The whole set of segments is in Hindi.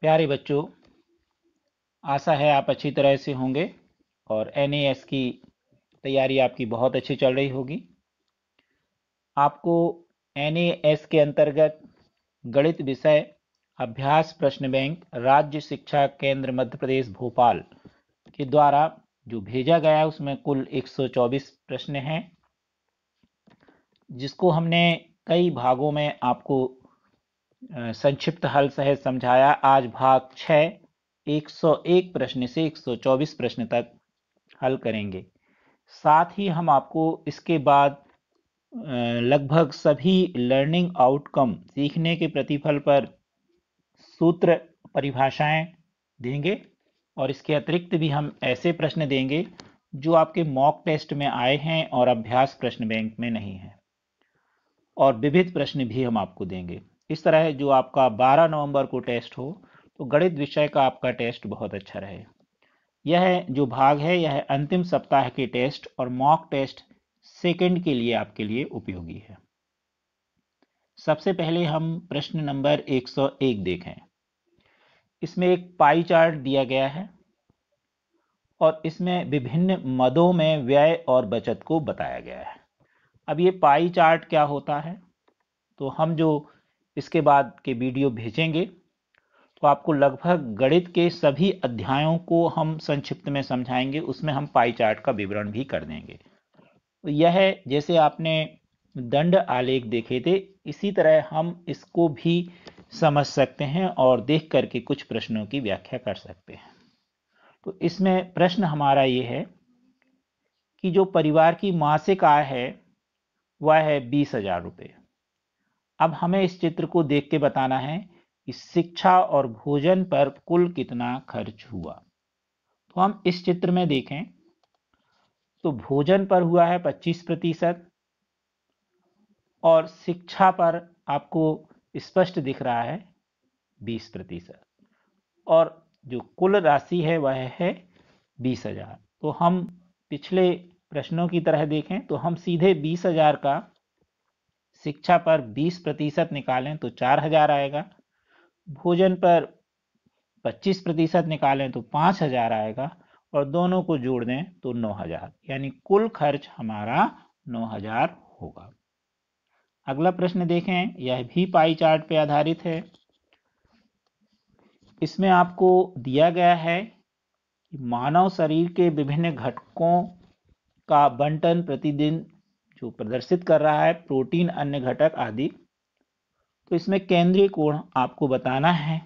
प्यारे बच्चों, आशा है आप अच्छी तरह से होंगे और एनएएस की तैयारी आपकी बहुत अच्छी चल रही होगी। आपको एनएएस के अंतर्गत गणित विषय अभ्यास प्रश्न बैंक राज्य शिक्षा केंद्र मध्य प्रदेश भोपाल के द्वारा जो भेजा गया है उसमें कुल 124 प्रश्न हैं, जिसको हमने कई भागों में आपको संक्षिप्त हल सहित समझाया। आज भाग 6 101 प्रश्न से 124 प्रश्न तक हल करेंगे। साथ ही हम आपको इसके बाद लगभग सभी लर्निंग आउटकम सीखने के प्रतिफल पर सूत्र परिभाषाएं देंगे और इसके अतिरिक्त भी हम ऐसे प्रश्न देंगे जो आपके मॉक टेस्ट में आए हैं और अभ्यास प्रश्न बैंक में नहीं है, और विविध प्रश्न भी हम आपको देंगे। इस तरह जो आपका 12 नवंबर को टेस्ट हो तो गणित विषय का आपका टेस्ट बहुत अच्छा रहे। यह जो भाग है यह अंतिम सप्ताह के टेस्ट और मॉक टेस्ट सेकंड के लिए आपके लिए उपयोगी है। सबसे पहले हम प्रश्न नंबर 101 देखें। इसमें एक पाई चार्ट दिया गया है और इसमें विभिन्न मदों में व्यय और बचत को बताया गया है। अब ये पाई चार्ट क्या होता है, तो हम जो इसके बाद के वीडियो भेजेंगे तो आपको लगभग गणित के सभी अध्यायों को हम संक्षिप्त में समझाएंगे, उसमें हम पाई चार्ट का विवरण भी कर देंगे। तो यह जैसे आपने दंड आलेख देखे थे, इसी तरह हम इसको भी समझ सकते हैं और देख करके कुछ प्रश्नों की व्याख्या कर सकते हैं। तो इसमें प्रश्न हमारा ये है कि जो परिवार की मासिक आय है वह है 20,000 रुपये। अब हमें इस चित्र को देख के बताना है कि शिक्षा और भोजन पर कुल कितना खर्च हुआ। तो हम इस चित्र में देखें तो भोजन पर हुआ है 25% और शिक्षा पर आपको स्पष्ट दिख रहा है 20%, और जो कुल राशि है वह है 20,000। तो हम पिछले प्रश्नों की तरह देखें तो हम सीधे 20,000 का शिक्षा पर 20% निकालें तो 4,000 आएगा, भोजन पर 25% निकालें तो 5,000 आएगा और दोनों को जोड़ दें तो 9,000, यानी कुल खर्च हमारा 9,000 होगा। अगला प्रश्न देखें, यह भी पाई चार्ट पे आधारित है। इसमें आपको दिया गया है कि मानव शरीर के विभिन्न घटकों का बंटन प्रतिदिन जो प्रदर्शित कर रहा है, प्रोटीन, अन्य घटक आदि। तो इसमें केंद्रीय कोण आपको बताना है,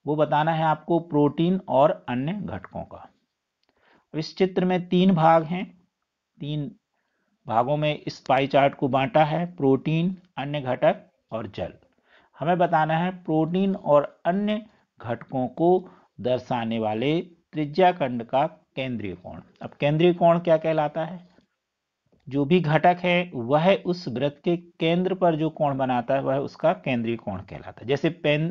वो बताना है आपको प्रोटीन और अन्य घटकों का। इस चित्र में 3 भाग हैं, 3 भागों में इस पाई चार्ट को बांटा है, प्रोटीन, अन्य घटक और जल। हमें बताना है प्रोटीन और अन्य घटकों को दर्शाने वाले त्रिज्याखंड का केंद्रीय कोण। अब केंद्रीय कोण क्या कहलाता है? जो भी घटक है वह उस वृत्त के केंद्र पर जो कोण बनाता है वह उसका केंद्रीय कोण कहलाता है। जैसे पेन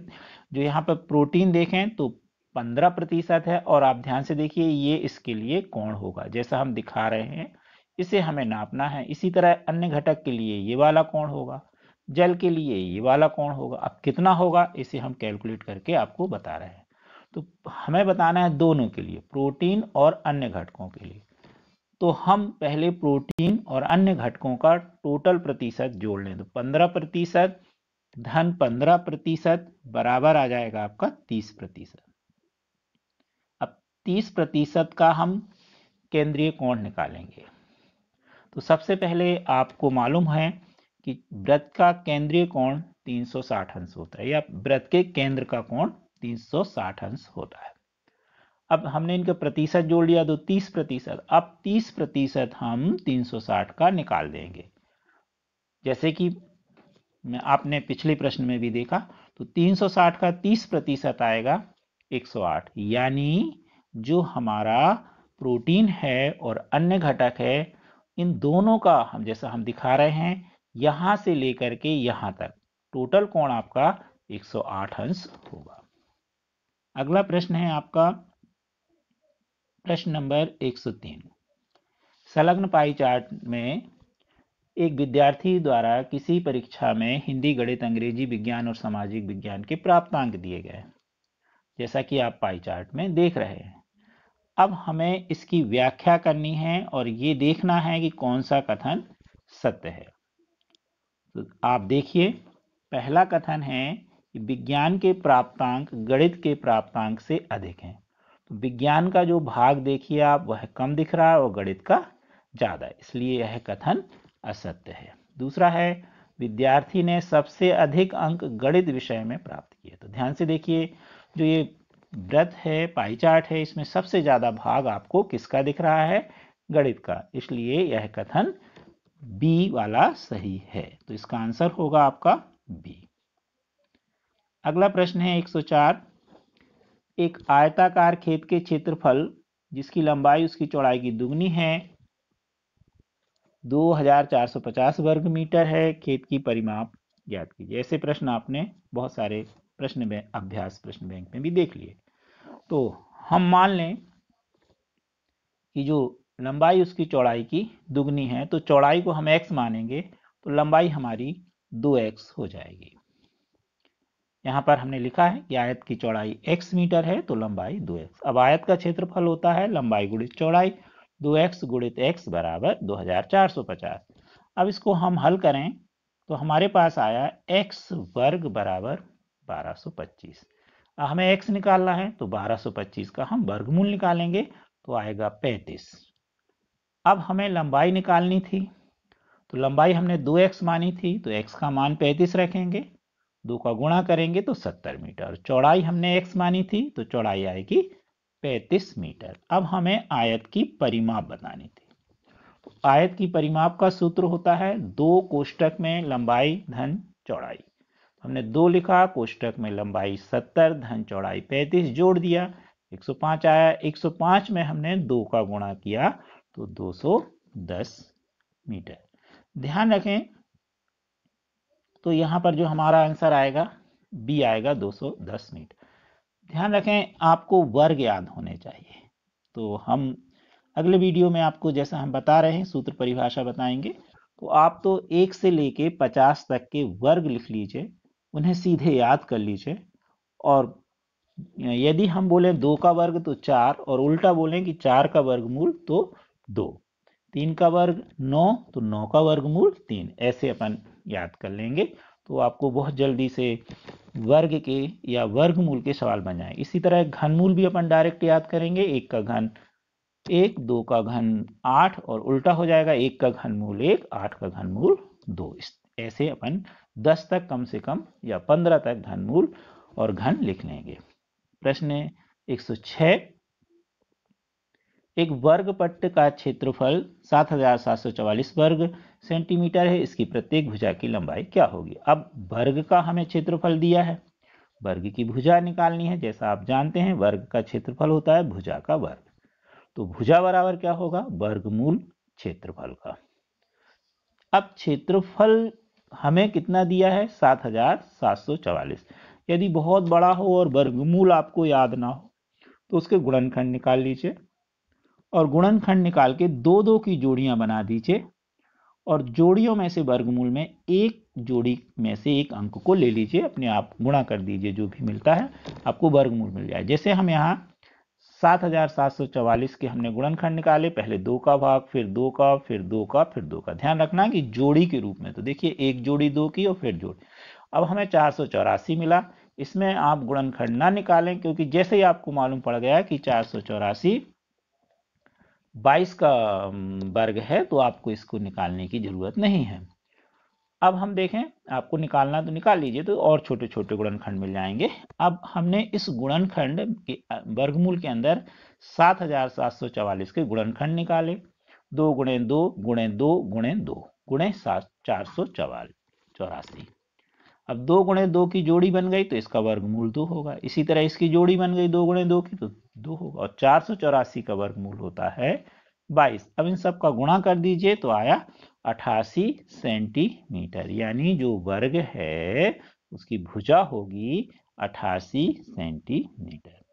जो यहाँ पर प्रोटीन देखें तो 15% है, और आप ध्यान से देखिए ये इसके लिए कोण होगा जैसा हम दिखा रहे हैं, इसे हमें नापना है। इसी तरह अन्य घटक के लिए ये वाला कोण होगा, जल के लिए ये वाला कोण होगा। अब कितना होगा इसे हम कैलकुलेट करके आपको बता रहे हैं। तो हमें बताना है दोनों के लिए, प्रोटीन और अन्य घटकों के लिए। तो हम पहले प्रोटीन और अन्य घटकों का टोटल प्रतिशत जोड़ लें तो 15% धन 15% बराबर आ जाएगा आपका 30%। अब 30% का हम केंद्रीय कोण निकालेंगे। तो सबसे पहले आपको मालूम है कि वृत्त का केंद्रीय कोण 360 अंश होता है, या वृत्त के केंद्र का कोण 360 अंश होता है। अब हमने इनका प्रतिशत जोड़ लिया तो 30%। अब 30% हम 360 का निकाल देंगे, जैसे कि आपने पिछले प्रश्न में भी देखा। तो 360 का 30% आएगा 108, यानी जो हमारा प्रोटीन है और अन्य घटक है इन दोनों का हम जैसा हम दिखा रहे हैं यहां से लेकर के यहां तक टोटल कोण आपका 108 अंश होगा। अगला प्रश्न है आपका प्रश्न नंबर 103। संलग्न पाई चार्ट में एक विद्यार्थी द्वारा किसी परीक्षा में हिंदी, गणित, अंग्रेजी, विज्ञान और सामाजिक विज्ञान के प्राप्तांक दिए गए। जैसा कि आप पाई चार्ट में देख रहे हैं। अब हमें इसकी व्याख्या करनी है और ये देखना है कि कौन सा कथन सत्य है। तो आप देखिए, पहला कथन है कि विज्ञान के प्राप्तांक गणित के प्राप्तांक से अधिक हैं। तो विज्ञान का जो भाग देखिए आप, वह कम दिख रहा है और गणित का ज्यादा, इसलिए यह कथन असत्य है। दूसरा है, विद्यार्थी ने सबसे अधिक अंक गणित विषय में प्राप्त किए। तो ध्यान से देखिए, जो ये वृत्त है, पाई चार्ट है, इसमें सबसे ज्यादा भाग आपको किसका दिख रहा है? गणित का, इसलिए यह कथन बी वाला सही है। तो इसका आंसर होगा आपका बी। अगला प्रश्न है 104। एक आयताकार खेत के क्षेत्रफल जिसकी लंबाई उसकी चौड़ाई की दुगनी है 2450 वर्ग मीटर है, खेत की परिमाप ज्ञात कीजिए। ऐसे प्रश्न आपने बहुत सारे प्रश्न में, अभ्यास प्रश्न बैंक में भी देख लिए। तो हम मान लें कि जो लंबाई उसकी चौड़ाई की दुगनी है, तो चौड़ाई को हम x मानेंगे, तो लंबाई हमारी 2x हो जाएगी। यहां पर हमने लिखा है कि आयत की चौड़ाई x मीटर है, तो लंबाई 2x। अब आयत का क्षेत्रफल होता है लंबाई गुणित चौड़ाई, 2x गुणित x बराबर 2450। अब इसको हम हल करें तो हमारे पास आया x वर्ग बराबर 1225। हमें x निकालना है, तो 1225 का हम वर्गमूल निकालेंगे तो आएगा 35। अब हमें लंबाई निकालनी थी, तो लंबाई हमने 2x मानी थी, तो x का मान 35 रखेंगे, 2 का गुणा करेंगे तो 70 मीटर। चौड़ाई हमने x मानी थी, तो चौड़ाई आएगी 35 मीटर। अब हमें आयत की परिमाप बतानी थी। तो आयत की परिमाप का सूत्र होता है 2 कोष्टक में लंबाई धन चौड़ाई। हमने 2 लिखा, कोष्टक में लंबाई 70 धन चौड़ाई 35, जोड़ दिया 105 आया। 105 में हमने 2 का गुणा किया तो 210 मीटर। ध्यान रखें, तो यहां पर जो हमारा आंसर आएगा बी आएगा 210 मीटर। ध्यान रखें, आपको वर्ग याद होने चाहिए। तो हम अगले वीडियो में आपको, जैसा हम बता रहे हैं, सूत्र परिभाषा बताएंगे। तो आप तो 1 से लेके 50 तक के वर्ग लिख लीजिए, उन्हें सीधे याद कर लीजिए। और यदि हम बोले 2 का वर्ग तो 4, और उल्टा बोलें कि 4 का वर्गमूल तो 2, 3 का वर्ग 9 तो 9 का वर्गमूल 3, ऐसे अपन याद कर लेंगे तो आपको बहुत जल्दी से वर्ग के या वर्गमूल के सवाल बन जाए। इसी तरह घनमूल भी अपन डायरेक्ट याद करेंगे, 1 का घन 1, 2 का घन 8, और उल्टा हो जाएगा 1 का घनमूल 1, 8 का घनमूल 2। ऐसे अपन 10 तक कम से कम या 15 तक घनमूल और घन लिख लेंगे। प्रश्न 106। एक वर्ग पट्ट का क्षेत्रफल 7744 वर्ग सेंटीमीटर है, इसकी प्रत्येक भुजा की लंबाई क्या होगी? अब वर्ग का हमें क्षेत्रफल दिया है, वर्ग की भुजा निकालनी है। जैसा आप जानते हैं, वर्ग का क्षेत्रफल होता है भुजा का वर्ग, तो भुजा बराबर क्या होगा? वर्गमूल क्षेत्रफल का। अब क्षेत्रफल हमें कितना दिया है? 7744। यदि बहुत बड़ा हो और वर्गमूल आपको याद ना हो तो उसके गुणनखंड निकाल लीजिए, और गुणनखंड निकाल के 2-2 की जोड़ियां बना दीजिए, और जोड़ियों में से वर्गमूल में एक जोड़ी में से एक अंक को ले लीजिए, अपने आप गुणा कर दीजिए, जो भी मिलता है आपको वर्गमूल मिल जाए। जैसे हम यहाँ 7744 के हमने गुणनखंड निकाले, पहले 2 का भाग, फिर 2 का, फिर 2 का, फिर 2 का। ध्यान रखना कि जोड़ी के रूप में, तो देखिए एक जोड़ी 2 की और फिर जोड़ी। अब हमें 484 मिला। इसमें आप गुणनखंड ना निकालें, क्योंकि जैसे ही आपको मालूम पड़ गया कि 484 22 का वर्ग है, तो आपको इसको निकालने की जरूरत नहीं है। अब हम देखें, आपको निकालना तो निकाल लीजिए, तो और छोटे छोटे गुणनखंड मिल जाएंगे। अब हमने इस गुणनखंड के वर्गमूल के अंदर 7744 के गुणनखंड निकाले, 2 गुणे 2 गुणे 2 गुणे 2 गुणे 484। अब 2 गुणे 2 की जोड़ी बन गई तो इसका वर्गमूल 2 होगा। इसी तरह इसकी जोड़ी बन गई 2 गुणे 2 की, तो 2 होगा। और 484 का वर्गमूल होता है 22। अब इन सब का गुणा कर दीजिए तो आया 88 सेंटीमीटर, यानी जो वर्ग है उसकी भुजा होगी 88 सेंटीमीटर।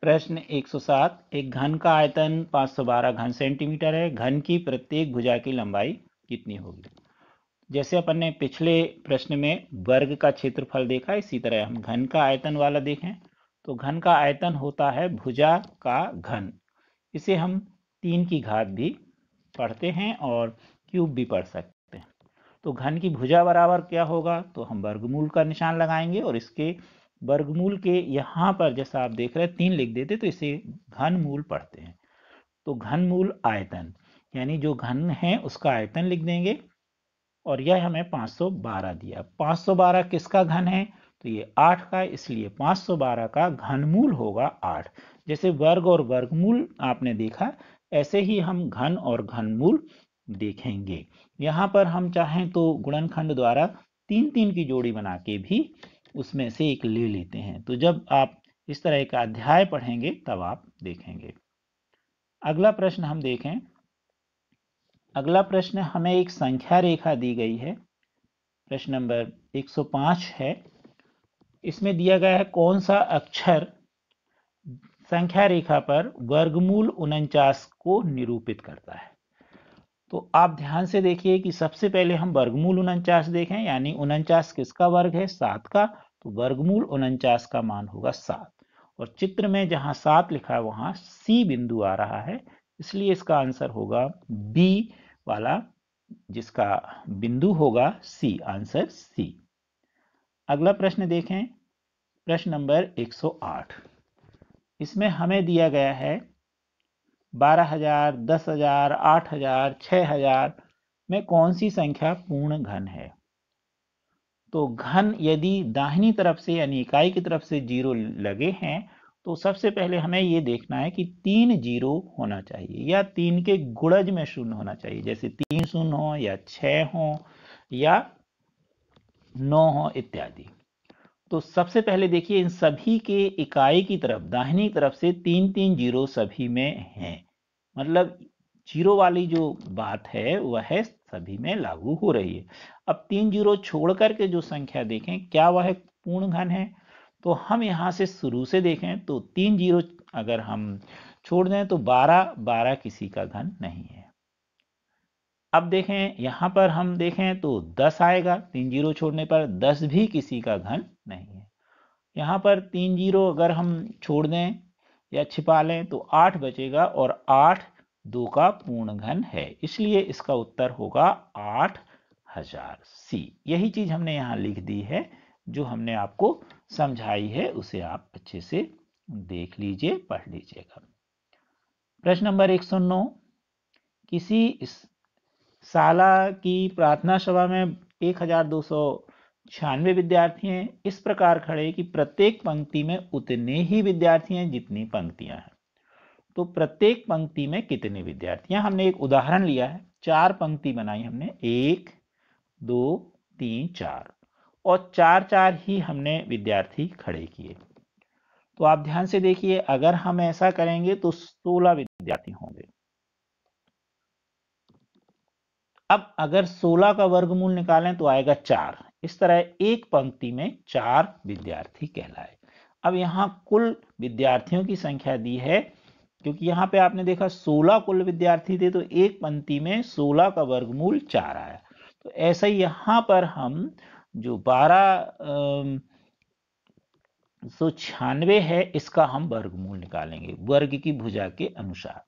प्रश्न 107। एक घन का आयतन 512 घन सेंटीमीटर है, घन की प्रत्येक भुजा की लंबाई कितनी होगी? जैसे अपन ने पिछले प्रश्न में वर्ग का क्षेत्रफल देखा, इसी तरह हम घन का आयतन वाला देखें तो घन का आयतन होता है भुजा का घन। इसे हम 3 की घात भी पढ़ते हैं और क्यूब भी पढ़ सकते हैं। तो घन की भुजा बराबर क्या होगा, तो हम वर्गमूल का निशान लगाएंगे और इसके वर्गमूल के यहाँ पर जैसा आप देख रहे हैं 3 लिख देते तो इसे घनमूल पढ़ते हैं। तो घनमूल आयतन यानी जो घन है उसका आयतन लिख देंगे और यह हमें 512 दिया। 512 किसका घन है, तो ये 8 का, इसलिए 512 का घनमूल होगा 8। जैसे वर्ग और वर्गमूल आपने देखा, ऐसे ही हम घन और घनमूल देखेंगे। यहाँ पर हम चाहें तो गुणनखंड द्वारा 3-3 की जोड़ी बना के भी उसमें से एक ले लेते हैं। तो जब आप इस तरह का अध्याय पढ़ेंगे तब आप देखेंगे। अगला प्रश्न हम देखें। अगला प्रश्न हमें एक संख्या रेखा दी गई है, प्रश्न नंबर 105 है। इसमें दिया गया है कौन सा अक्षर संख्या रेखा पर वर्गमूल 49 को निरूपित करता है। तो आप ध्यान से देखिए कि सबसे पहले हम वर्गमूल 49 देखें, यानी 49 किसका वर्ग है, 7 का। तो वर्गमूल 49 का मान होगा 7 और चित्र में जहां 7 लिखा है वहां सी बिंदु आ रहा है, इसलिए इसका आंसर होगा बी वाला, जिसका बिंदु होगा सी, आंसर सी। अगला प्रश्न देखें, प्रश्न नंबर 108। इसमें हमें दिया गया है 12,000, 10,000, 8,000, 6,000 में कौन सी संख्या पूर्ण घन है। तो घन यदि दाहिनी तरफ से यानी इकाई की तरफ से 0 लगे हैं तो सबसे पहले हमें यह देखना है कि 3 0 होना चाहिए या 3 के गुणज में 0 होना चाहिए, जैसे 3 0 हो या 6 हो या 9 हो इत्यादि। तो सबसे पहले देखिए इन सभी के इकाई की तरफ दाहिनी तरफ से 3-3 0 सभी में हैं, मतलब 0 वाली जो बात है वह सभी में लागू हो रही है। अब 3 0 छोड़ करके जो संख्या देखें क्या वह पूर्ण घन है, तो हम यहां से शुरू से देखें तो 3 0 अगर हम छोड़ दें तो 12 किसी का घन नहीं है। अब देखें यहां पर हम देखें तो 10 आएगा, 3 0 छोड़ने पर 10 भी किसी का घन नहीं है। यहां पर 3 0 अगर हम छोड़ दें या छिपा लें तो 8 बचेगा और 8 2 का पूर्ण घन है, इसलिए इसका उत्तर होगा 8,000 सी। यही चीज हमने यहां लिख दी है, जो हमने आपको समझाई है उसे आप अच्छे से देख लीजिए, पढ़ लीजिएगा। प्रश्न नंबर 109। किसी शाला की प्रार्थना सभा में 1,296 विद्यार्थी हैं। इस प्रकार खड़े कि प्रत्येक पंक्ति में उतने ही विद्यार्थी हैं जितनी पंक्तियां हैं। तो प्रत्येक पंक्ति में कितने विद्यार्थी हैं, हमने एक उदाहरण लिया है, 4 पंक्ति बनाई हमने, 1 2 3 4 और 4 ही हमने विद्यार्थी खड़े किए। तो आप ध्यान से देखिए, अगर हम ऐसा करेंगे तो 16 विद्यार्थी होंगे। अब अगर 16 का वर्गमूल निकालें तो आएगा 4। इस तरह एक पंक्ति में 4 विद्यार्थी कहलाए। अब यहां कुल विद्यार्थियों की संख्या दी है, क्योंकि यहां पे आपने देखा 16 कुल विद्यार्थी थे तो एक पंक्ति में 16 का वर्गमूल 4 आया। तो ऐसा ही यहां पर हम जो 1296 है इसका हम वर्गमूल निकालेंगे वर्ग की भुजा के अनुसार।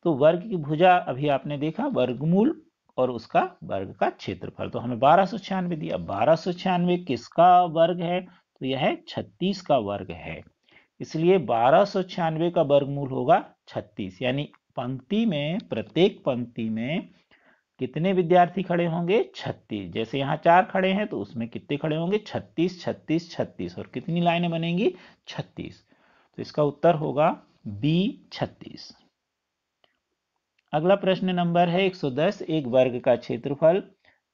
तो वर्ग की भुजा अभी आपने देखा, वर्गमूल और उसका वर्ग का क्षेत्रफल, तो हमें 1296 दिया। 1296 किसका वर्ग है, तो यह 36 का वर्ग है, इसलिए 1296 का वर्गमूल होगा 36। यानी पंक्ति में, प्रत्येक पंक्ति में कितने विद्यार्थी खड़े होंगे, 36। जैसे यहाँ 4 खड़े हैं तो उसमें कितने खड़े होंगे, 36 36 36, और कितनी लाइनें बनेंगी, 36। तो इसका उत्तर होगा बी 36। अगला प्रश्न नंबर है 110। एक वर्ग का क्षेत्रफल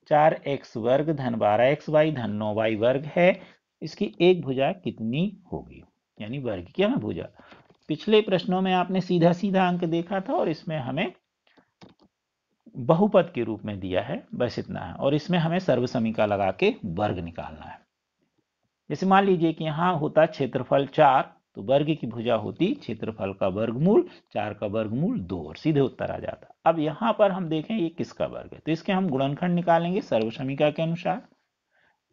4x वर्ग धन 12xy धन 9y वर्ग है, इसकी एक भुजा कितनी होगी, यानी वर्ग की हमें भुजा। पिछले प्रश्नों में आपने सीधा सीधा अंक देखा था और इसमें हमें बहुपद के रूप में दिया है, बस इतना है, और इसमें हमें सर्वसमीका लगा के वर्ग निकालना है। जैसे मान लीजिए कि यहां होता क्षेत्रफल 4 तो वर्ग की भुजा होती क्षेत्रफल का वर्गमूल, 4 का वर्गमूल 2, और सीधे उत्तर आ जाता। अब यहाँ पर हम देखें ये किसका वर्ग है, तो इसके हम गुणनखंड निकालेंगे सर्वसमीका के अनुसार।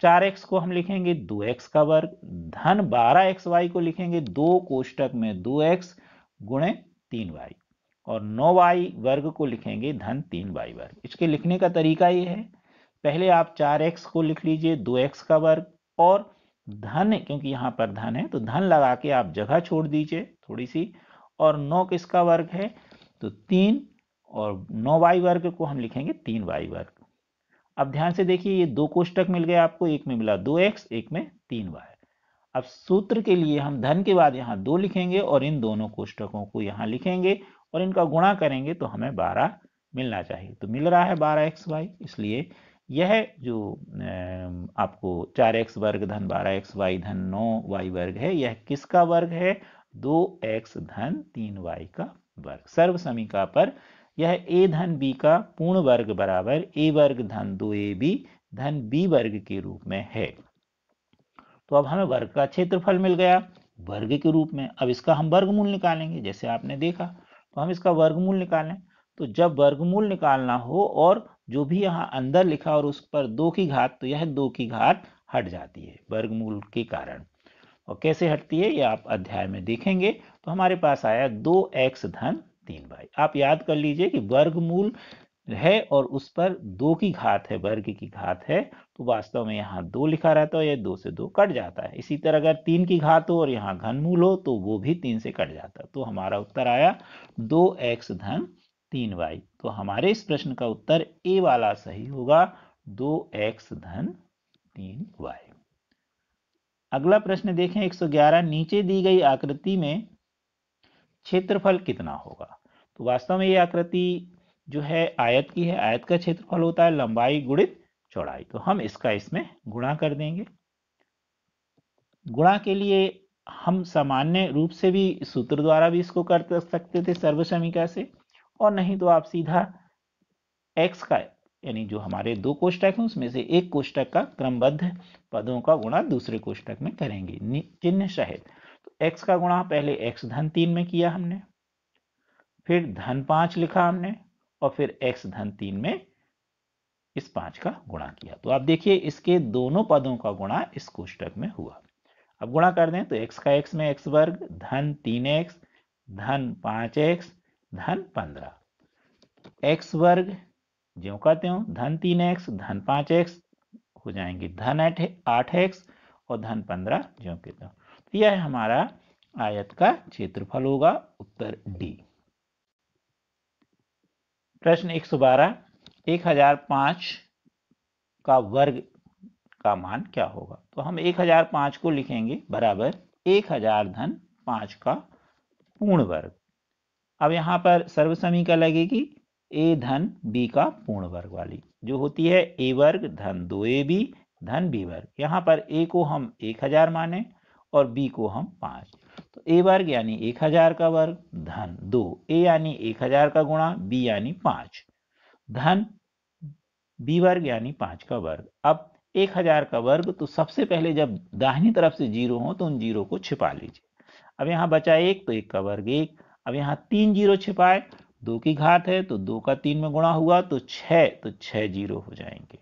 4x को हम लिखेंगे 2x का वर्ग, धन 12xy को लिखेंगे 2 कोष्टक में 2x गुणे 3y, और 9y वर्ग को लिखेंगे धन 3y वर्ग। इसके लिखने का तरीका ये है, पहले आप 4x को लिख लीजिए 2x का वर्ग, और धन, क्योंकि यहाँ पर धन है तो धन लगा के आप जगह छोड़ दीजिए थोड़ी सी, और 9 किसका वर्ग है तो 3, और 9y वर्ग को हम लिखेंगे 3y वर्ग। अब ध्यान से देखिए ये 2 कोष्टक मिल गए आपको, एक में मिला 2x, एक में 3y। अब सूत्र के लिए हम धन के बाद यहाँ 2 लिखेंगे और इन दोनों कोष्टकों को यहाँ लिखेंगे और इनका गुणा करेंगे तो हमें 12 मिलना चाहिए। तो मिल रहा है 12xy, इसलिए यह जो आपको 4x वर्ग धन 12xy धन 9y वर्ग है, यह किसका वर्ग है 2x धन 3y का वर्ग। सर्व समीका पर यह a धन b का पूर्ण वर्ग बराबर a वर्ग धन 2ab धन b वर्ग के रूप में है। तो अब हमें वर्ग का क्षेत्रफल मिल गया वर्ग के रूप में। अब इसका हम वर्गमूल निकालेंगे, जैसे आपने देखा, तो हम इसका वर्गमूल निकालें। तो जब वर्गमूल निकालना हो और जो भी यहाँ अंदर लिखा और उस पर 2 की घात, तो यह 2 की घात हट जाती है वर्गमूल के कारण। और कैसे हटती है ये आप अध्याय में देखेंगे। तो हमारे पास आया 2x धन 3y। आप याद कर लीजिए कि वर्गमूल है और उस पर 2 की घात है, वर्ग की घात है, तो वास्तव में यहाँ 2 लिखा रहता है, यह 2 से 2 कट जाता है। इसी तरह अगर 3 की घात हो और यहाँ घनमूल हो तो वो भी 3 से कट जाता है। तो हमारा उत्तर आया 2x धन 3y। तो हमारे इस प्रश्न का उत्तर ए वाला सही होगा, 2x धन 3y। अगला प्रश्न देखें 111, नीचे दी गई आकृति में क्षेत्रफल कितना होगा। तो वास्तव में ये आकृति जो है आयत की है, आयत का क्षेत्रफल होता है लंबाई गुणित चौड़ाई। तो हम इसका इसमें गुणा कर देंगे। गुणा के लिए हम सामान्य रूप से भी सूत्र द्वारा भी इसको कर सकते थे सर्व समीका से, और नहीं तो आप सीधा x का, यानी जो हमारे 2 कोष्टक हैं उसमें से एक कोष्टक का क्रमबद्ध पदों का गुणा दूसरे कोष्टक में करेंगे चिन्ह सहित। तो x का गुणा पहले x धन 3 में किया हमने, फिर धन 5 लिखा हमने, और फिर x धन 3 में इस 5 का गुणा किया। तो आप देखिए इसके दोनों पदों का गुणा इस कोष्टक में हुआ। अब गुणा कर दें तो x का x में x वर्ग धन 3x धन 5x धन 15, x वर्ग ज्यों का त्यों धन 3x धन 5x हो जाएंगे धन 8x और धन 15 ज्यों के त्यों। तो यह हमारा आयत का क्षेत्रफल होगा, उत्तर डी। प्रश्न 112, 1005 का वर्ग का मान क्या होगा। तो हम 1005 को लिखेंगे बराबर 1000 धन 5 का पूर्ण वर्ग। अब यहां पर सर्व समीका लगेगी a धन b का पूर्ण वर्ग वाली, जो होती है a वर्ग धन 2ab धन b वर्ग। यहां पर a को हम 1000 माने और b को हम 5। तो a वर्ग यानी 1000 का वर्ग धन 2, a यानी 1000 का गुणा, b यानी 5 धन b वर्ग यानी 5 का वर्ग। अब 1000 का वर्ग, तो सबसे पहले जब दाहिनी तरफ से 0 हो तो उन 0 को छिपा लीजिए। अब यहाँ बचा 1, तो 1 का वर्ग 1। अब यहाँ 3 0 छिपाए, 2 की घात है तो 2 का 3 में गुणा हुआ तो 6, तो 6 0 हो जाएंगे।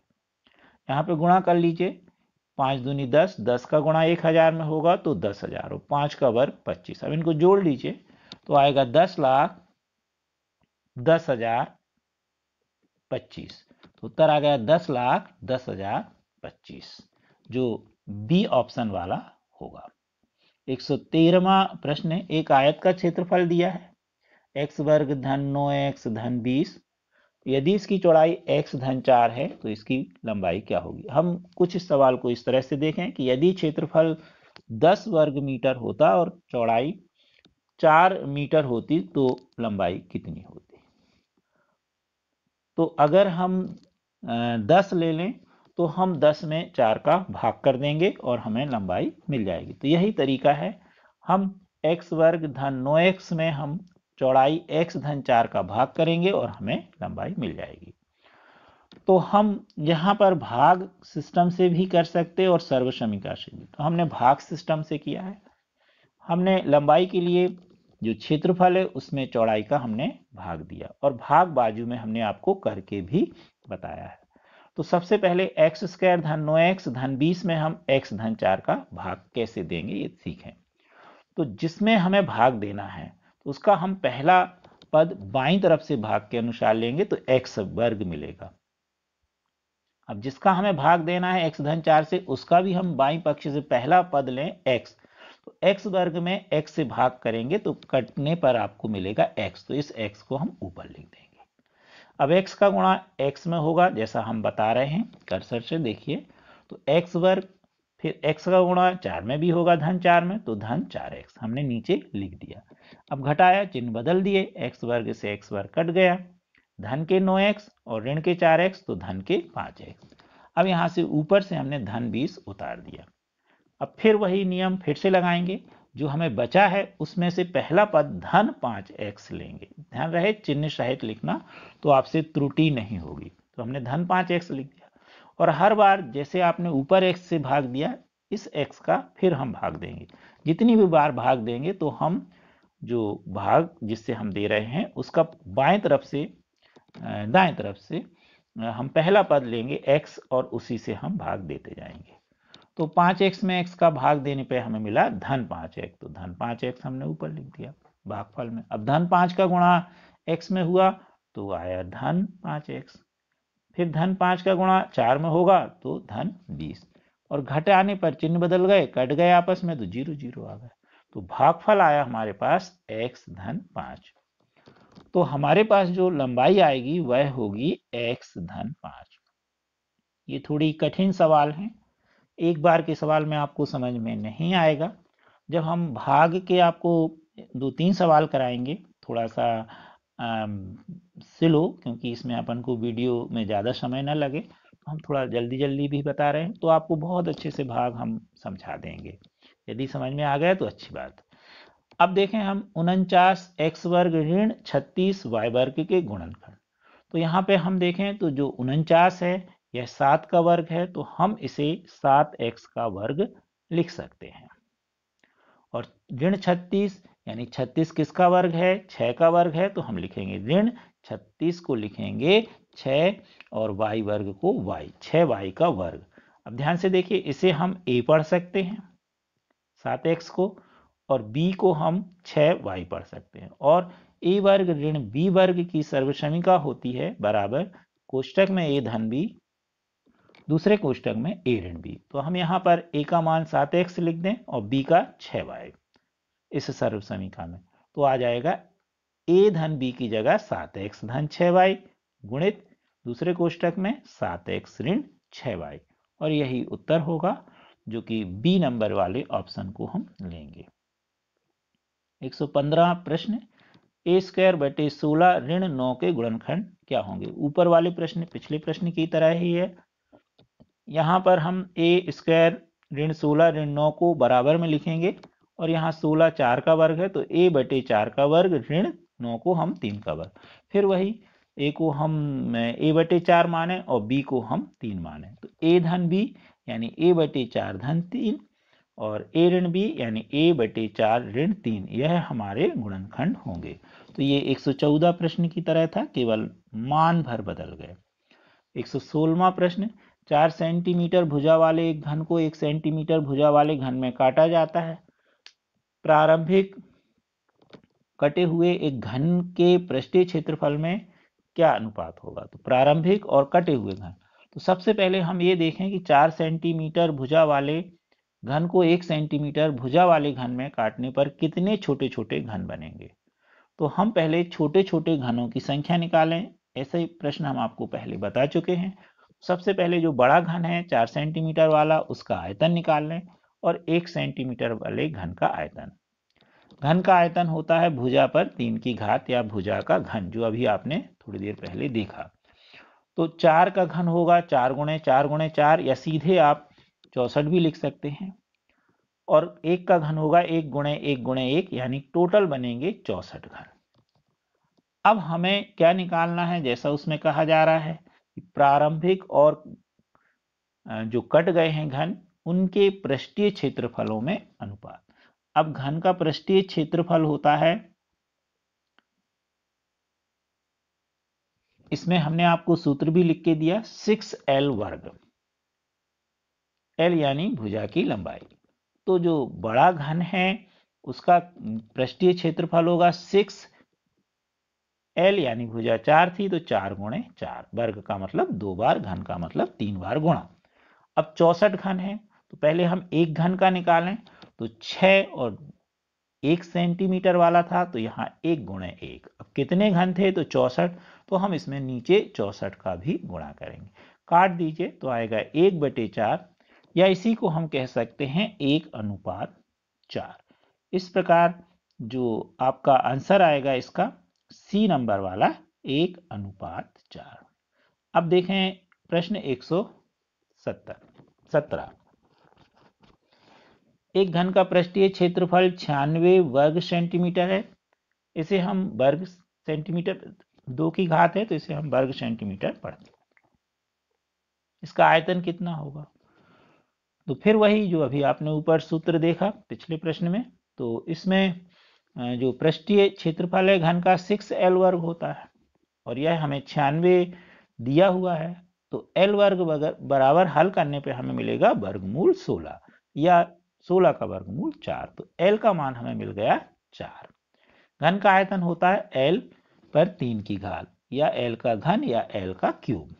यहाँ पे गुणा कर लीजिए, 5 दूनी 10, 10 का गुणा 1000 में होगा तो 10,000, और 5 का वर्ग 25। अब इनको जोड़ लीजिए तो आएगा 10 लाख 10,025। तो उत्तर आ गया 10 लाख 10,025, जो बी ऑप्शन वाला होगा। 113वां प्रश्न है, एक आयत का क्षेत्रफल दिया है x वर्ग धन 9x धन 20। यदि इसकी चौड़ाई x धन 4 है तो इसकी लंबाई क्या होगी। हम कुछ इस सवाल को इस तरह से देखें कि यदि क्षेत्रफल 10 वर्ग मीटर होता और चौड़ाई 4 मीटर होती तो लंबाई कितनी होती। तो अगर हम 10 ले लें तो हम 10 में 4 का भाग कर देंगे और हमें लंबाई मिल जाएगी। तो यही तरीका है, हम x वर्ग धन 9x में हम चौड़ाई x धन 4 का भाग करेंगे और हमें लंबाई मिल जाएगी। तो हम यहाँ पर भाग सिस्टम से भी कर सकते और सर्व समीका से भी। तो हमने भाग सिस्टम से किया है। हमने लंबाई के लिए जो क्षेत्रफल है उसमें चौड़ाई का हमने भाग दिया और भाग बाजू में हमने आपको करके भी बताया है। तो सबसे पहले एक्स स्क्वायर धन 9x धन 20 में हम x धन 4 का भाग कैसे देंगे ये सीखें। तो जिसमें हमें भाग देना है तो उसका हम पहला पद बाईं तरफ से भाग के अनुसार लेंगे तो x वर्ग मिलेगा। अब जिसका हमें भाग देना है x धन 4 से उसका भी हम बाईं पक्ष से पहला पद लें x, तो x वर्ग में x से भाग करेंगे तो कटने पर आपको मिलेगा x, तो इस x को हम ऊपर लिख देंगे। अब x का गुणा x में होगा जैसा हम बता रहे हैं, कर्सर से देखिए, तो x वर्ग फिर x का गुणा 4 में भी होगा धन 4 में, तो धन 4x हमने नीचे लिख दिया। अब घटाया, चिन्ह बदल दिए, x वर्ग से x वर्ग कट गया, धन के 9x और ऋण के 4x तो धन के 5x। अब यहां से ऊपर से हमने धन 20 उतार दिया। अब फिर वही नियम फिर से लगाएंगे, जो हमें बचा है उसमें से पहला पद धन 5x लेंगे। ध्यान रहे चिन्ह सहित लिखना तो आपसे त्रुटि नहीं होगी। तो हमने धन 5x लिख दिया और हर बार जैसे आपने ऊपर x से भाग दिया इस x का फिर हम भाग देंगे। जितनी भी बार भाग देंगे तो हम जो भाग जिससे हम दे रहे हैं उसका बाएं तरफ से दाएं तरफ से हम पहला पद लेंगे x और उसी से हम भाग देते जाएंगे। तो 5x में x का भाग देने पे हमें मिला धन 5x, तो धन 5x हमने ऊपर लिख दिया भागफल में। अब धन 5 का गुणा x में हुआ तो आया धन 5x, फिर धन 5 का गुणा 4 में होगा तो धन 20 और घटाने पर चिन्ह बदल गए, कट गए आपस में, तो 0 0 आ गए। तो भागफल आया हमारे पास x धन 5। तो हमारे पास जो लंबाई आएगी वह होगी x धन 5। ये थोड़ी कठिन सवाल है, एक बार के सवाल में आपको समझ में नहीं आएगा। जब हम भाग के आपको 2-3 सवाल कराएंगे थोड़ा सा स्लो, क्योंकि इसमें अपन को वीडियो में ज़्यादा समय ना लगे, तो हम थोड़ा जल्दी जल्दी भी बता रहे हैं, तो आपको बहुत अच्छे से भाग हम समझा देंगे। यदि समझ में आ गया तो अच्छी बात। अब देखें हम 49x वर्ग ऋण 36y वर्ग के गुणनखंड। तो यहाँ पे हम देखें तो जो 49 है यह 7 का वर्ग है, तो हम इसे 7x का वर्ग लिख सकते हैं। और ऋण 36 यानी 36 किसका वर्ग है, 6 का वर्ग है, तो हम लिखेंगे ऋण 36 को लिखेंगे 6 और y वर्ग को y, 6y का वर्ग। अब ध्यान से देखिए, इसे हम a पढ़ सकते हैं 7x को, और b को हम 6y पढ़ सकते हैं। और a वर्ग ऋण b वर्ग की सर्वसमीका होती है बराबर कोष्टक में a धन b, दूसरे कोष्टक में a ऋण b। तो हम यहाँ पर a का मान 7x लिख दें और b का 6y इस सर्वसमीका में, तो आ जाएगा a धन b की जगह 7x धन 6y गुणित दूसरे कोष्टक में 7x ऋण 6y, और यही उत्तर होगा जो कि बी नंबर वाले ऑप्शन को हम लेंगे। 115 प्रश्न, ए स्क्वायर बटे 16 ऋण 9 के गुणनखंड क्या होंगे। ऊपर वाले प्रश्न पिछले प्रश्न की तरह ही है। यहाँ पर हम ए स्क्वायर ऋण 16 ऋण 9 को बराबर में लिखेंगे और यहाँ 16 4 का वर्ग है, तो ए बटे 4 का वर्ग ऋण 9 को हम 3 का वर्ग, फिर वही ए को हम ए बटे 4 माने और बी को हम 3 माने, तो ए धन बी यानी ए बटे 4 धन 3 और ए ऋण बी यानी ए बटे 4 ऋण 3, यह हमारे गुणनखंड होंगे। तो ये 114 प्रश्न की तरह था, केवल मान भर बदल गए। 116वां प्रश्न, 4 सेंटीमीटर भुजा वाले एक घन को 1 सेंटीमीटर भुजा वाले घन में काटा जाता है। प्रारंभिक कटे हुए एक घन के पृष्ठीय क्षेत्रफल में क्या अनुपात होगा। तो प्रारंभिक और कटे हुए घन, तो सबसे पहले हम ये देखें कि 4 सेंटीमीटर भुजा वाले घन को 1 सेंटीमीटर भुजा वाले घन में काटने पर कितने छोटे छोटे घन बनेंगे। तो हम पहले छोटे छोटे घनों की संख्या निकालें, ऐसे प्रश्न हम आपको पहले बता चुके हैं। सबसे पहले जो बड़ा घन है 4 सेंटीमीटर वाला, उसका आयतन निकाल लें और 1 सेंटीमीटर वाले घन का आयतन। घन का आयतन होता है भुजा पर 3 की घात या भुजा का घन, जो अभी आपने थोड़ी देर पहले देखा। तो 4 का घन होगा 4 गुणे 4 गुणे 4, या सीधे आप 64 भी लिख सकते हैं। और 1 का घन होगा 1 गुणे 1 गुणे 1, यानी टोटल बनेंगे 64 घन। अब हमें क्या निकालना है, जैसा उसमें कहा जा रहा है कि प्रारंभिक और जो कट गए हैं घन उनके पृष्ठीय क्षेत्रफलों में अनुपात। अब घन का पृष्ठीय क्षेत्रफल होता है, इसमें हमने आपको सूत्र भी लिख के दिया, 6L वर्ग। L यानी भुजा की लंबाई। तो जो बड़ा घन है उसका पृष्ठीय क्षेत्रफल होगा 6L यानी भुजा 4 थी तो 4 गुणे 4, वर्ग का मतलब 2 बार, घन का मतलब 3 बार गुणा। अब 64 घन है तो पहले हम एक घन का निकालें, तो 6 और 1 सेंटीमीटर वाला था तो यहाँ 1 गुणे 1। अब कितने घन थे तो 64, तो हम इसमें नीचे 64 का भी गुणा करेंगे। काट दीजिए तो आएगा 1/4, या इसी को हम कह सकते हैं 1:4। इस प्रकार जो आपका आंसर आएगा इसका सी नंबर वाला 1:4। अब देखें प्रश्न 117। एक घन का पृष्ठीय क्षेत्रफल 96 वर्ग सेंटीमीटर है। इसे हम वर्ग सेंटीमीटर, 2 की घात है तो इसे हम वर्ग सेंटीमीटर पढ़ते हैं। इसका आयतन कितना होगा? तो फिर वही जो अभी आपने ऊपर सूत्र देखा पिछले प्रश्न में, तो इसमें जो पृष्ठीय क्षेत्रफल है घन का 6L वर्ग होता है, और यह हमें 96 दिया हुआ है, तो L वर्ग बराबर हल करने पे हमें मिलेगा वर्गमूल 16, या 16 का वर्गमूल 4। तो L का मान हमें मिल गया 4। घन का आयतन होता है L पर 3 की घात, या L का घन या L का क्यूब।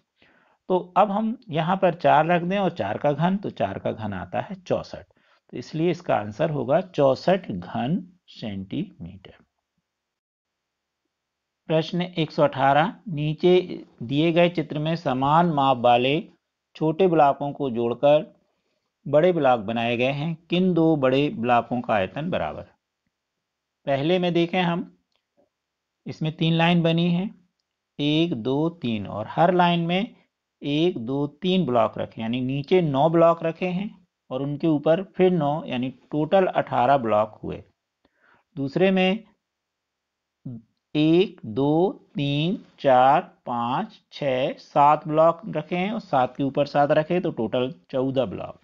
तो अब हम यहाँ पर 4 रख दें और 4 का घन, तो 4 का घन आता है 64, तो इसलिए इसका आंसर होगा 64 घन सेंटीमीटर। प्रश्न 118, नीचे दिए गए चित्र में समान माप वाले छोटे ब्लॉकों को जोड़कर बड़े ब्लॉक बनाए गए हैं, किन दो बड़े ब्लॉकों का आयतन बराबर? पहले में देखें हम, इसमें 3 लाइन बनी है, 1 2 3, और हर लाइन में 1 2 3 ब्लॉक रखे, यानी नीचे 9 ब्लॉक रखे हैं और उनके ऊपर फिर 9, यानी टोटल 18 ब्लॉक हुए। दूसरे में 1 2 3 4 5 6 7 ब्लॉक रखे हैं और 7 के ऊपर 7 रखे, तो टोटल 14 ब्लॉक।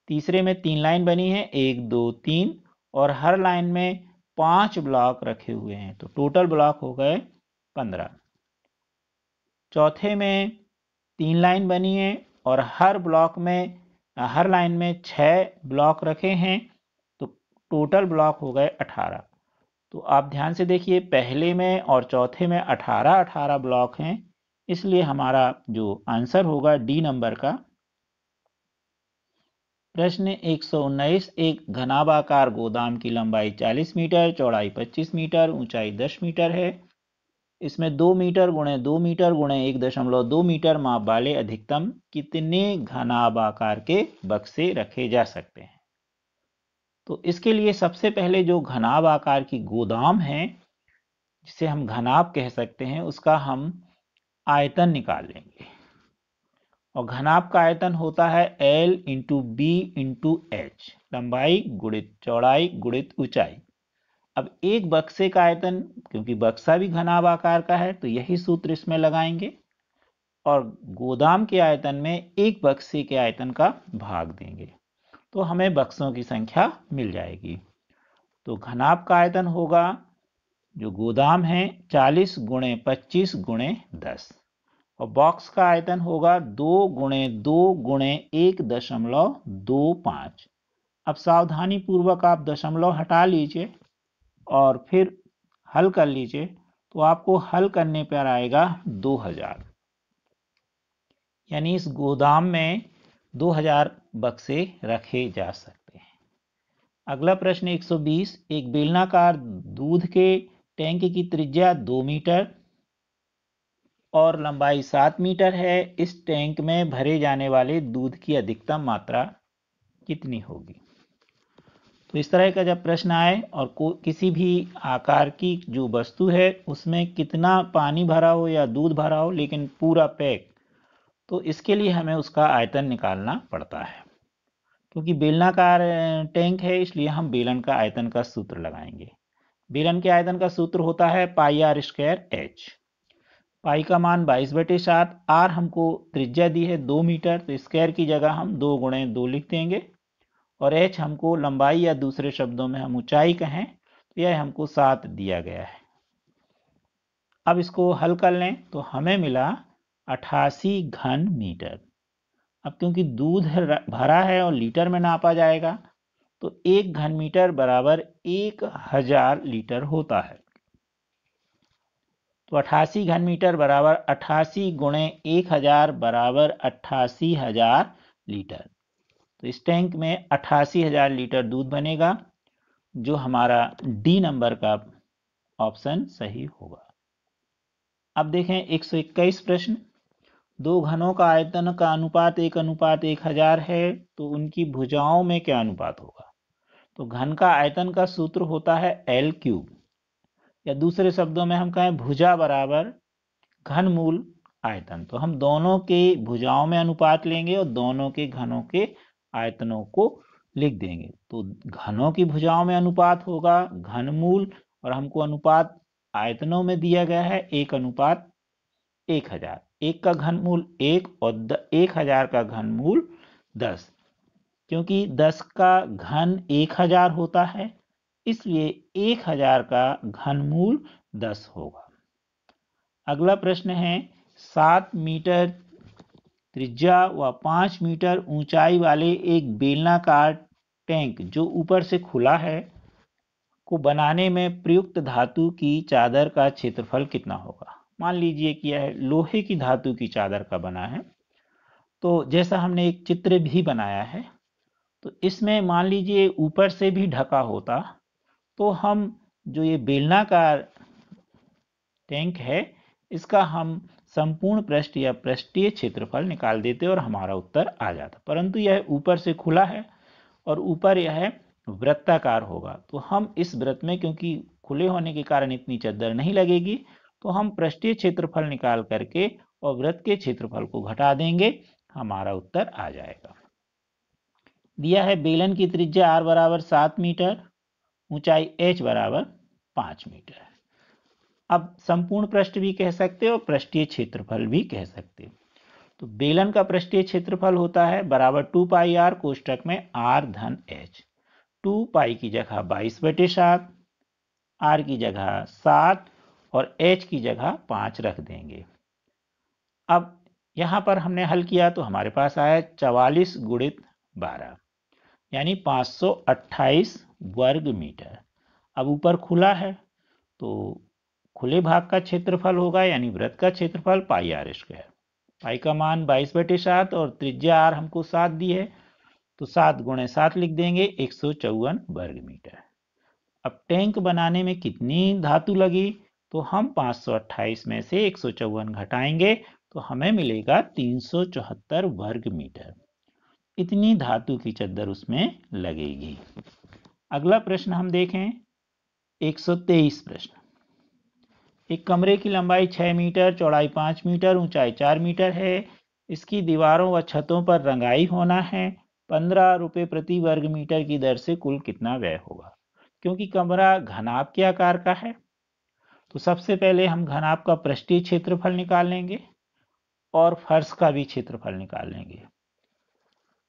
तीसरे में 3 लाइन बनी है, 1 2 3, और हर लाइन में 5 ब्लॉक रखे हुए हैं, तो टोटल ब्लॉक हो गए 15। चौथे में 3 लाइन बनी है और हर लाइन में 6 ब्लॉक रखे हैं, तो टोटल ब्लॉक हो गए 18। तो आप ध्यान से देखिए, पहले में और चौथे में 18 ब्लॉक हैं, इसलिए हमारा जो आंसर होगा डी नंबर का। प्रश्न 119, एक घनाभाकार गोदाम की लंबाई 40 मीटर, चौड़ाई 25 मीटर, ऊंचाई 10 मीटर है। इसमें 2 मीटर गुणे 2 मीटर गुणे 1.2 मीटर माप वाले अधिकतम कितने घनाभाकार के बक्से रखे जा सकते हैं? तो इसके लिए सबसे पहले जो घनाभ आकार की गोदाम है, जिसे हम घनाभ कह सकते हैं, उसका हम आयतन निकाल लेंगे। और घनाभ का आयतन होता है L into B into H, लंबाई गुणित चौड़ाई गुणित ऊंचाई। अब एक बक्से का आयतन, क्योंकि बक्सा भी घनाभ आकार का है, तो यही सूत्र इसमें लगाएंगे और गोदाम के आयतन में एक बक्से के आयतन का भाग देंगे, तो हमें बक्सों की संख्या मिल जाएगी। तो घनाभ का आयतन होगा, जो गोदाम है, 40 गुणे 25 गुणे 10, और बॉक्स का आयतन होगा 2 गुणे 2 गुणे 1.25। अब सावधानी पूर्वक आप दशमलव हटा लीजिए और फिर हल कर लीजिए, तो आपको हल करने पर आएगा 2000, यानी इस गोदाम में 2000 बक्से रखे जा सकते हैं। अगला प्रश्न 120, एक बेलनाकार दूध के टैंक की त्रिज्या 2 मीटर और लंबाई 7 मीटर है। इस टैंक में भरे जाने वाले दूध की अधिकतम मात्रा कितनी होगी? तो इस तरह का जब प्रश्न आए और किसी भी आकार की जो वस्तु है उसमें कितना पानी भरा हो या दूध भरा हो, लेकिन पूरा पैक, तो इसके लिए हमें उसका आयतन निकालना पड़ता है। क्योंकि बेलनाकार टैंक है, इसलिए हम बेलन का आयतन का सूत्र लगाएंगे। बेलन के आयतन का सूत्र होता है पाई आर स्क्वायर एच। पाई का मान 22/7, आर हमको त्रिज्या दी है 2 मीटर, तो स्क्वायर की जगह हम 2 गुणे 2 लिख देंगे, और h हमको लंबाई या दूसरे शब्दों में हम ऊंचाई कहें तो यह हमको 7 दिया गया है। अब इसको हल कर लें तो हमें मिला 88 घन मीटर। अब क्योंकि दूध भरा है और लीटर में नापा जाएगा तो 1 घन मीटर बराबर 1000 लीटर होता है। तो 88 घन मीटर बराबर 88 गुणे 1000 बराबर 88,000 लीटर। तो इस टैंक में 88,000 लीटर दूध बनेगा, जो हमारा डी नंबर का ऑप्शन सही होगा। अब देखें 121 प्रश्न। दो घनों का आयतन का अनुपात 1:1000 है तो उनकी भुजाओं में क्या अनुपात होगा? तो घन का आयतन का सूत्र होता है L3, या दूसरे शब्दों में हम कहें भुजा बराबर घन मूल आयतन। तो हम दोनों के भुजाओं में अनुपात लेंगे और दोनों के घनों के आयतनों को लिख देंगे। तो घनों की भुजाओं में अनुपात होगा घनमूल, और हमको अनुपात आयतनों में दिया गया है 1:1000। 1 का घनमूल 1 और 1000 का घनमूल 10। क्योंकि 10 का घन 1000 होता है, इसलिए 1000 का घनमूल 10 होगा। अगला प्रश्न है 7 मीटर त्रिज्या व 5 मीटर ऊंचाई वाले एक बेलनाकार टैंक जो ऊपर से खुला है को बनाने में प्रयुक्त धातु की चादर का क्षेत्रफल कितना होगा? मान लीजिए कि यह लोहे की धातु की चादर का बना है। तो जैसा हमने एक चित्र भी बनाया है, तो इसमें मान लीजिए ऊपर से भी ढका होता तो हम जो ये बेलनाकार टैंक है इसका हम संपूर्ण पृष्ठ या पृष्ठीय क्षेत्रफल निकाल देते और हमारा उत्तर आ जाता। परंतु यह ऊपर से खुला है और ऊपर यह वृत्ताकार होगा, तो हम इस वृत्त में क्योंकि खुले होने के कारण इतनी चद्दर नहीं लगेगी, तो हम पृष्ठीय क्षेत्रफल निकाल करके और वृत्त के क्षेत्रफल को घटा देंगे, हमारा उत्तर आ जाएगा। दिया है बेलन की त्रिज्या r बराबर 7 मीटर, ऊंचाई h बराबर 5 मीटर। अब संपूर्ण पृष्ठ भी कह सकते और पृष्ठीय क्षेत्रफल भी कह सकते। तो बेलन का पृष्ठीय क्षेत्रफल होता है बराबर 2πr कोष्टक में r धन h। 2π की जगह 22/7, r की जगह 7 और h की जगह 5 रख देंगे। अब यहां पर हमने हल किया तो हमारे पास आया 44 गुणित 12 यानी 528 वर्ग मीटर। अब ऊपर खुला है तो खुले भाग का क्षेत्रफल होगा यानी वृत्त का क्षेत्रफल πr²। पाई का मान 22/7 और त्रिज्या r हमको 7 दी है, तो 7 गुणे 7 लिख देंगे 154 वर्ग मीटर। अब टैंक बनाने में कितनी धातु लगी? तो हम 528 में से 154 घटाएंगे तो हमें मिलेगा 374 वर्ग मीटर। इतनी धातु की चद्दर उसमें लगेगी। अगला प्रश्न हम देखें 123 प्रश्न। एक कमरे की लंबाई 6 मीटर, चौड़ाई 5 मीटर, ऊंचाई 4 मीटर है। इसकी दीवारों व छतों पर रंगाई होना है। 15 रुपये प्रति वर्ग मीटर की दर से कुल कितना व्यय होगा? क्योंकि कमरा घनाभ के आकार का है, तो सबसे पहले हम घनाभ का पृष्ठीय क्षेत्रफल निकाल लेंगे और फर्श का भी क्षेत्रफल निकाल लेंगे,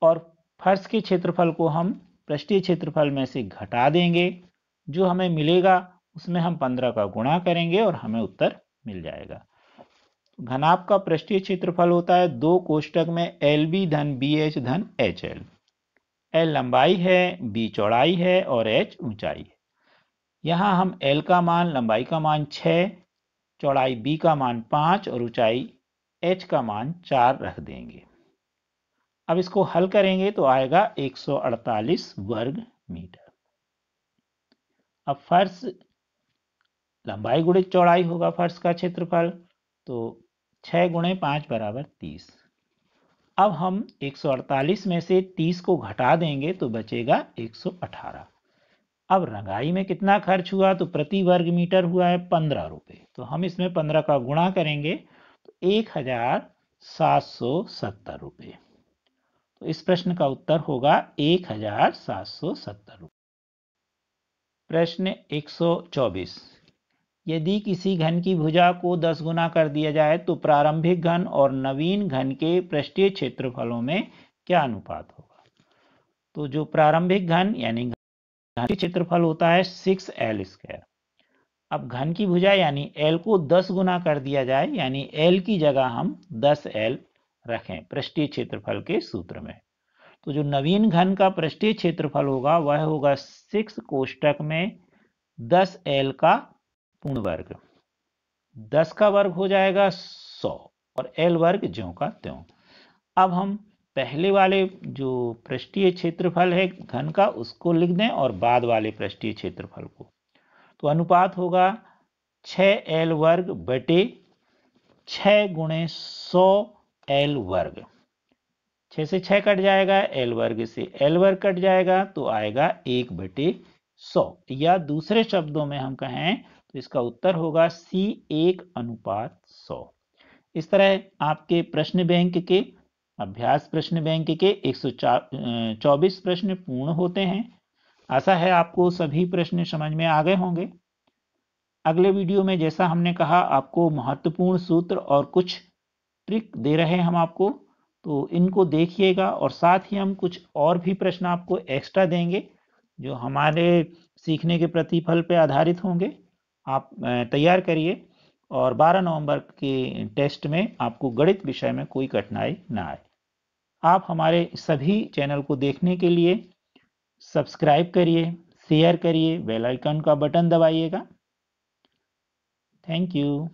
और फर्श के क्षेत्रफल को हम पृष्ठीय क्षेत्रफल में से घटा देंगे। जो हमें मिलेगा उसमें हम 15 का गुणा करेंगे और हमें उत्तर मिल जाएगा। घनाभ का पृष्ठीय क्षेत्रफल होता है 2 कोष्टक में LB धन BH धन HL। L लंबाई है, B चौड़ाई है और H ऊंचाई है। यहां हम L का मान, लंबाई का मान 6, चौड़ाई B का मान 5 और ऊंचाई H का मान 4 रख देंगे। अब इसको हल करेंगे तो आएगा 148 वर्ग मीटर। अब फर्श लंबाई गुणित चौड़ाई होगा फर्श का क्षेत्रफल, तो 6 गुणे 5 बराबर 30। अब हम 148 में से 30 को घटा देंगे तो बचेगा 118। अब रंगाई में कितना खर्च हुआ? तो प्रति वर्ग मीटर हुआ है 15 रुपये, तो हम इसमें 15 का गुणा करेंगे तो 1770 रुपये। तो इस प्रश्न का उत्तर होगा 1770 रुपये। प्रश्न 124। यदि किसी घन की भुजा को 10 गुना कर दिया जाए तो प्रारंभिक घन और नवीन घन के पृष्ठीय क्षेत्रफलों में क्या अनुपात होगा? तो जो प्रारंभिक घन यानी घन का क्षेत्रफल होता है 6l²। अब घन की भुजा यानी l को 10 गुना कर दिया जाए, यानी l की जगह हम 10l रखें पृष्ठीय क्षेत्रफल के सूत्र में। तो जो नवीन घन का पृष्ठीय क्षेत्रफल होगा वह होगा 6 कोष्टक में 10l का पूर्ण वर्ग। 10 का वर्ग हो जाएगा 100 और l वर्ग ज्यों का त्यों। अब हम पहले वाले जो पृष्ठीय क्षेत्रफल है घन का उसको लिख दें और बाद वाले पृष्ठीय क्षेत्रफल को। तो अनुपात होगा 6l वर्ग बटे 6 गुणे 100l वर्ग। 6 से 6 कट जाएगा, l वर्ग से l वर्ग कट जाएगा, तो आएगा 1/100। या दूसरे शब्दों में हम कहें तो इसका उत्तर होगा C1:100। इस तरह आपके प्रश्न बैंक के अभ्यास प्रश्न बैंक के 124 प्रश्न पूर्ण होते हैं। आशा है आपको सभी प्रश्न समझ में आ गए होंगे। अगले वीडियो में जैसा हमने कहा आपको महत्वपूर्ण सूत्र और कुछ ट्रिक दे रहे हैं हम आपको, तो इनको देखिएगा और साथ ही हम कुछ और भी प्रश्न आपको एक्स्ट्रा देंगे जो हमारे सीखने के प्रतिफल पर आधारित होंगे। आप तैयार करिए और 12 नवंबर के टेस्ट में आपको गणित विषय में कोई कठिनाई ना आए। आप हमारे सभी चैनल को देखने के लिए सब्सक्राइब करिए, शेयर करिए, बेल आइकन का बटन दबाइएगा। Thank you.